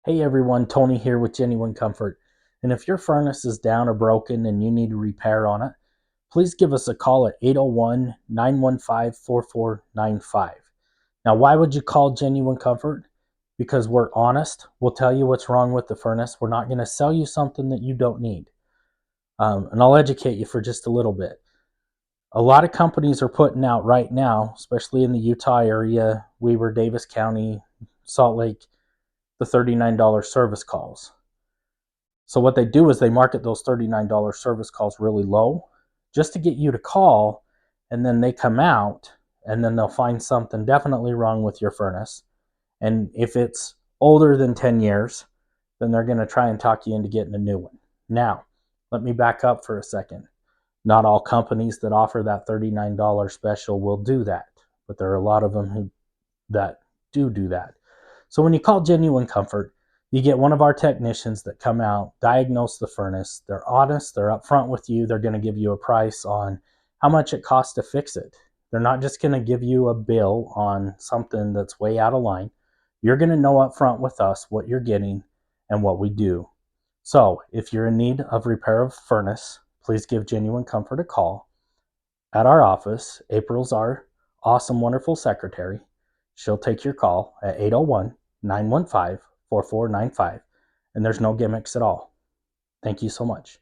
Hey everyone, Tony here with Genuine Comfort. And if your furnace is down or broken and you need a repair on it, please give us a call at 801-915-4495. Now, why would you call Genuine Comfort? Because we're honest. We'll tell you what's wrong with the furnace. We're not going to sell you something that you don't need. And I'll educate you for just a little bit. A lot of companies are putting out right now, especially in the Utah area, Weber, Davis County, Salt Lake, the $39 service calls. So what they do is they market those $39 service calls really low just to get you to call, and then they come out and then they'll find something definitely wrong with your furnace. And if it's older than 10 years, then they're going to try and talk you into getting a new one. Now, let me back up for a second. Not all companies that offer that $39 special will do that, but there are a lot of them that do that. So when you call Genuine Comfort, you get one of our technicians that come out, diagnose the furnace. They're honest, they're upfront with you. They're going to give you a price on how much it costs to fix it. They're not just going to give you a bill on something that's way out of line. You're going to know upfront with us what you're getting and what we do. So if you're in need of repair of furnace, please give Genuine Comfort a call at our office. April's our awesome, wonderful secretary. She'll take your call at 801-915-4495, and there's no gimmicks at all. Thank you so much.